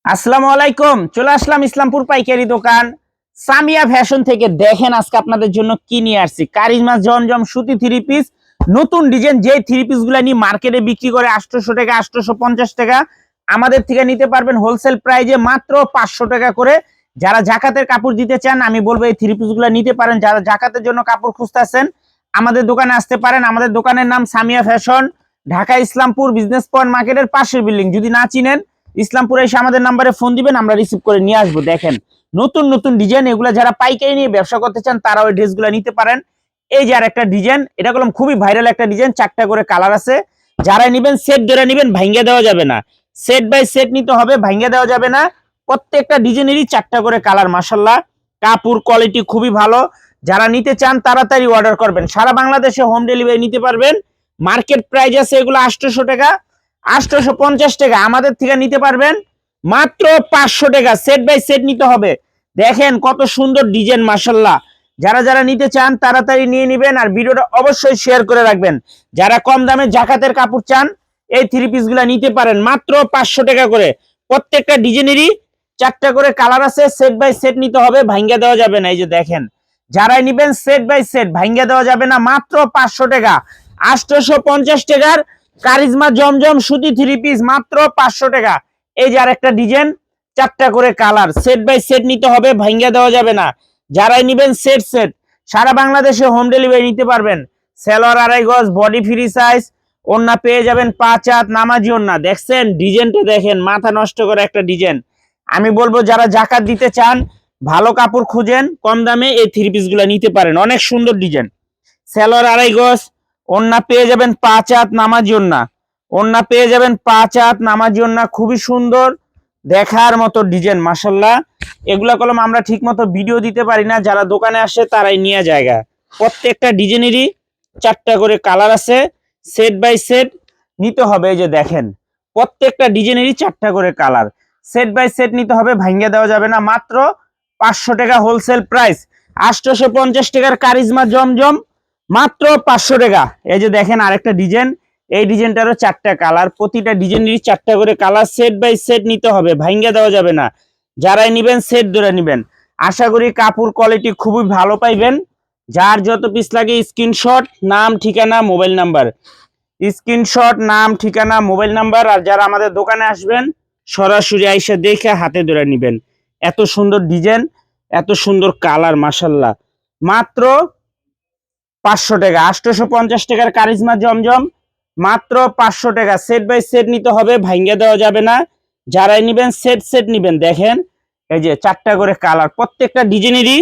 আসসালামু আলাইকুম। চলে আসলাম ইসলামপুর পাইকারি দোকান সামিয়া ফ্যাশন থেকে। দেখেন আজকে আপনাদের জন্য কি নিয়ে আসছি। কারিজমা জমজম সুতি থ্রি পিস, নতুন ডিজাইন। যে থ্রি পিস গুলা নিয়ে মার্কেটে বিক্রি করে 800 টাকা 850 টাকা, আমাদের থেকে নিতে পারবেন হোলসেল প্রাইজে মাত্র 500 টাকা করে। যারা জাকাতের কাপড় দিতে চান আমি বলবো এই থ্রি পিস গুলা নিতে পারেন। যারা জাকাতের জন্য কাপড় খুঁজতেছেন আমাদের দোকানে আসতে পারেন। আমাদের দোকানের নাম Samia fashion, Dhaka Islampur business point মার্কেটের পাশের বিল্ডিং। যদি না চিনেন ইসলামপুরে এসে আমাদের নাম্বারে ফোন দিবেন, আমরা রিসিভ করে নিয়ে আসবো। দেখেন নতুন নতুন ডিজাইন, এগুলা যারা পাইকারি নিয়ে ব্যবসা করতে চান তারা ওই ড্রেসগুলো নিতে পারেন। এই যে আর একটা ডিজাইন, এটা করলাম খুবই ভাইরাল একটা ডিজাইন, 4টা করে কালার আছে। যারা নিবেন সেট ধরে নিবেন, ভাঙ্গা দেওয়া যাবে না। সেট বাই সেট নিতে হবে, ভাঙ্গা দেওয়া যাবে না। প্রত্যেকটা ডিজাইনেরই 4টা করে কালার। মাশাআল্লাহ, কাপড় কোয়ালিটি খুবই ভালো। যারা নিতে চান তাড়াতাড়ি অর্ডার করবেন। সারা বাংলাদেশে হোম ডেলিভারি নিতে পারবেন। মার্কেট প্রাইস আছে এগুলো 800 টাকা 850 টাকা, আমাদের থেকে নিতে পারবেন মাত্র 500 টাকা। সেট বাই সেট নিতে হবে। দেখেন কত সুন্দর ডিজাইন, মাশাআল্লাহ। যারা যারা নিতে চান তাড়াতাড়ি নিয়ে নেবেন, আর ভিডিওটা অবশ্যই শেয়ার করে রাখবেন। যারা কম দামে জাকাতের কাপড় চান এই থ্রি পিস গুলা নিতে পারেন মাত্র 500 টাকা করে। প্রত্যেকটা ডিজাইনেরই 4টা করে কালার আছে। সেট বাই সেট নিতে হবে, ভাঙ্গা দেওয়া যাবে না। এই যে দেখেন, যারাই নিবেন সেট বাই সেট, ভাঙ্গা দেওয়া যাবে না। মাত্র 500 টাকা। 850 টাকার কারিজমা জমজম সুতি থ্রি পিস মাত্র 500 টাকা। এই যে আরেকটা ডিজাইন, 4টা করে কালার। সেট বাই সেট নিতে হবে, ভাঙ্গা দেওয়া যাবে না। যারাই নিবেন সেট সেট, সারা বাংলাদেশে হোম ডেলিভারি নিতে পারবেন। সেলর 2.5 গজ, বডি ফ্রি সাইজ, ওন্না পেয়ে যাবেন 5 হাত নামাজি ওন্না। দেখছেন ডিজাইনটা, দেখেন মাথা নষ্ট করে একটা ডিজাইন। আমি বলবো যারা জাকাত দিতে চান, ভালো কাপড় খুঁজেন, কম দামে এই থ্রি পিস গুলা নিতে পারেন। অনেক সুন্দর ডিজাইন। সেলর 2.5 গজ, ওন্না পেয়ে যাবেন 5 হাত নামাজি ওন্না। ওন্না পেয়ে যাবেন 5 হাত নামাজি ওন্না। খুবই সুন্দর, দেখার মতো ডিজাইন, মাশাআল্লাহ। এগুলা কলম আমরা ঠিক মতো ভিডিও দিতে পারি না, যারা দোকানে আসে তারাই নিয়ে জায়গা। প্রত্যেকটা ডিজাইনেরই 4টা করে কালার আছে। সেট বাই সেট নিতে হবে। এই যে দেখেন, প্রত্যেকটা ডিজাইনেরই 4টা করে কালার। সেট বাই সেট নিতে হবে, ভাঙ্গা দেওয়া যাবে না। মাত্র 500 টাকা হোলসেল প্রাইস। 850 টাকার কারিজমা জমজম মাত্র 500 টাকা। এই যে দেখেন আরেকটা ডিজাইন, এই ডিজাইনটারও 4টা কালার। প্রতিটা ডিজাইনেরই 4টা করে কালার। সেট বাই সেট নিতে হবে, ভাঙ্গা দেওয়া যাবে না। যারাই নিবেন সেট ধরে নিবেন। আশা করি কাপড় কোয়ালিটি খুবই ভালো পাইবেন। যার যত পিস লাগে স্ক্রিনশট, নাম ঠিকানা মোবাইল নাম্বার, স্ক্রিনশট নাম ঠিকানা মোবাইল নাম্বার। আর যারা আমাদের দোকানে আসবেন সরাসরি আইসা দেখে হাতে ধরে নিবেন। এত সুন্দর ডিজাইন, এত সুন্দর কালার, মাশাআল্লাহ। মাত্র 500 টাকা। 850 টাকার কারিজমা জমজম মাত্র 500 টাকা। সেট বাই সেট নিতে হবে, ভাঙ্গা দেওয়া যাবে না। যারাই নিবেন সেট সেট নিবেন। দেখেন এই যে 4টা করে কালার, প্রত্যেকটা ডিজাইনেরই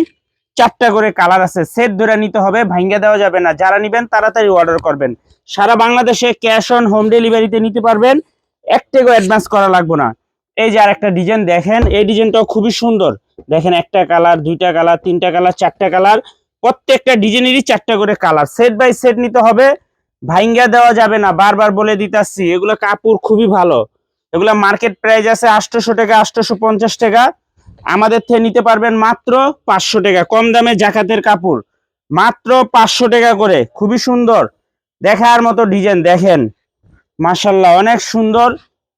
4টা করে কালার আছে। সেট ধরে নিতে হবে, ভাঙ্গা দেওয়া যাবে না। যারা নিবেন তাড়াতাড়ি অর্ডার করবেন। সারা বাংলাদেশে ক্যাশ অন হোম ডেলিভারিতে নিতে পারবেন, 1 টাকাও অ্যাডভান্স করা লাগবে না। এই যে আরেকটা ডিজাইন, দেখেন এই ডিজাইনটাও খুবই সুন্দর। দেখেন একটা কালার, 2টা কালার, 3টা কালার, 4টা কালার। প্রত্যেকটা ডিজাইনেরই 4টা করে কালার। সেট বাই সেট নিতে হবে, ভাঙ্গা দেওয়া যাবে না। বারবার বলে দিতেছি, এগুলো কাপড় খুবই ভালো। এগুলো মার্কেট প্রাইস আছে 800 টাকা 850 টাকা, আমাদের থেকে নিতে পারবেন মাত্র 500 টাকা। কম দামে জাকাতের কাপড় মাত্র 500 টাকা করে। খুবই সুন্দর, দেখার মতো ডিজাইন। দেখেন মাশাআল্লাহ, অনেক সুন্দর,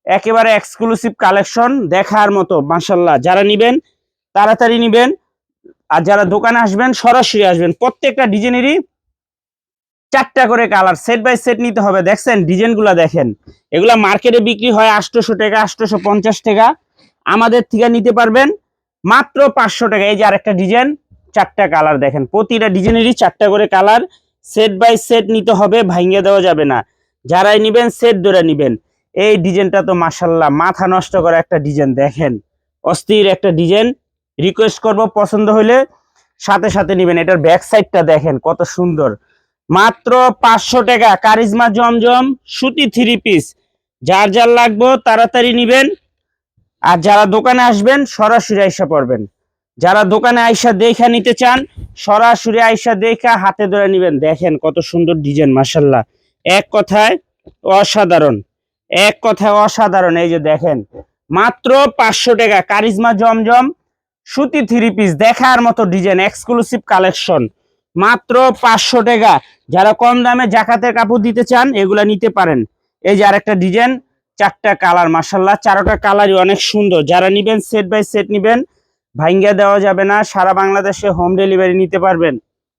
একেবারে এক্সক্লুসিভ কালেকশন, দেখার মতো, মাশাআল্লাহ। যারা নিবেন তাড়াতাড়ি নিবেন, আর যারা দোকানে আসবেন সরাসরি আসবেন। প্রত্যেকটা ডিজাইনেরই 4টা করে কালার। সেট বাই সেট নিতে হবে। দেখছেন ডিজাইনগুলো, দেখেন এগুলা মার্কেটে বিক্রি হয় 800 টাকা 850 টাকা, আমাদের থেকে নিতে পারবেন মাত্র 500 টাকা। এই যে আরেকটা ডিজাইন, 4টা কালার। দেখেন প্রতিটা ডিজাইনেরই 4টা করে কালার। সেট বাই সেট নিতে হবে, ভাঙ্গা দেওয়া যাবে না। যারাই নিবেন সেট ধরে নিবেন। এই ডিজাইনটা তো মাশাআল্লাহ মাথা নষ্ট করা একটা ডিজাইন। দেখেন অস্থির একটা ডিজাইন। রিকোয়েস্ট করব পছন্দ হলে সাথে সাথে নিবেন। এটার ব্যাক সাইডটা দেখেন কত সুন্দর। মাত্র 500 টাকা কারিজমা জমজম সুতি থ্রি পিস। যার যার লাগবে তাড়াতাড়ি নিবেন। আর যারা দোকানে আসবেন সরাসরি আইসা পড়বেন। যারা দোকানে আইসা দেখা নিতে চান সরাসরি আইসা দেখা হাতে ধরে নিবেন। দেখেন কত সুন্দর ডিজাইন, মাশাআল্লাহ। এক কথায় অসাধারণ, এক কথায় অসাধারণ। এই যে দেখেন মাত্র 500 টাকা কারিজমা জমজম সুতি থ্রি পিস, দেখার মতো ডিজাইন, এক্সক্লুসিভ কালেকশন মাত্র 500 টাকা। যারা কম দামে জাকাতের কাপড় দিতে চান এগুলা নিতে পারেন। এই যে আরেকটা ডিজাইন, চারটা কালার, মাশাআল্লাহ চারোটা কালারই অনেক সুন্দর। যারা নিবেন সেট বাই সেট নিবেন, ভাঙ্গা দেওয়া যাবে না, সারা বাংলাদেশে হোম ডেলিভারি নিতে পারবেন।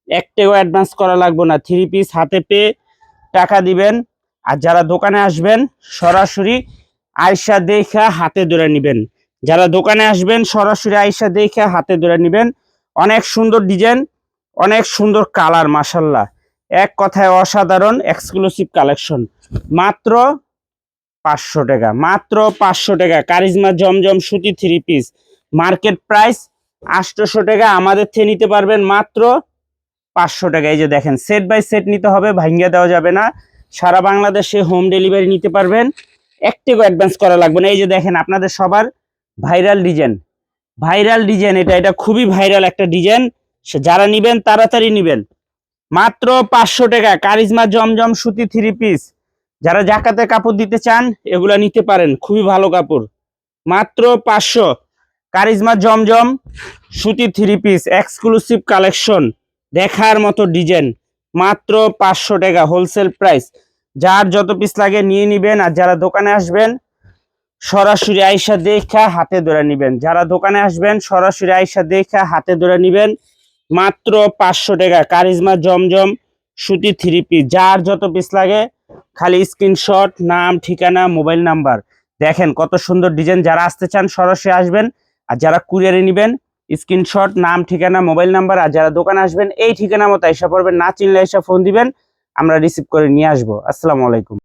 একটাও অ্যাডভান্স করা লাগবে না, 3 পিস হাতে পেয়ে টাকা দিবেন। আর যারা দোকানে আসবেন সরাসরি আয়শা দেখা হাতে ধরে নিবেন। যারা দোকানে আসবেন সরাসরি আয়শা দেখা হাতে ধরে নিবেন। অনেক সুন্দর ডিজাইন, অনেক সুন্দর কালার, মাশাআল্লাহ এক কথায় অসাধারণ এক্সক্লুসিভ কালেকশন। মাত্র 500 টাকা, মাত্র 500 টাকা কারিজমা জমজম সুতি 3 পিস। মার্কেট প্রাইস 800 টাকা, আমাদের থেকে নিতে পারবেন মাত্র 500 টাকা। এই যে দেখেন, সেট বাই সেট নিতে হবে, ভাঙ্গা দেওয়া যাবে না, সারা বাংলাদেশে হোম ডেলিভারি নিতে পারবেন, একটিও অ্যাডভান্স করা লাগবে না। এই যে দেখেন, আপনাদের সবার ভাইরাল ডিজাইন, ভাইরাল ডিজাইন, এটা খুবই ভাইরাল একটা ডিজাইন। যারা নিবেন তাড়াতাড়ি নিবেন। মাত্র 500 টাকা কারিজমা জমজম সুতি 3 পিস। যারা জাকাতে কাপড় দিতে চান এগুলা নিতে পারেন, খুবই ভালো কাপড়। মাত্র 500 কারিজমা জমজম সুতি 3 পিস, এক্সক্লুসিভ কালেকশন, দেখার মতো ডিজাইন। মাত্র 500 টাকা হোলসেল প্রাইস। যার যত পিস লাগে নিয়ে নিবেন। আর যারা দোকানে আসবেন সরাসরি আয়শা দেখা হাতে ধরে নিবেন। যারা দোকানে আসবেন সরাসরি আয়শা দেখা হাতে ধরে নিবেন। মাত্র 500 টাকা কারিজমা জমজম সুতি 3 পিস। যার যত পিস লাগে খালি স্ক্রিনশট, নাম, ঠিকানা, মোবাইল নাম্বার। দেখেন কত সুন্দর ডিজাইন। যারা আসতে চান সরাসরি আসবেন, আর যারা কুরিয়ারে নেবেন স্ক্রিনশট, নাম, ঠিকানা, মোবাইল নাম্বার। আর যারা দোকানে আসবেন এই ঠিকানা মতো আইসা পড়বেন, না চিনলে এসে ফোন দিবেন, আমরা রিসিভ করে নিয়ে আসবো। আসসালামু আলাইকুম।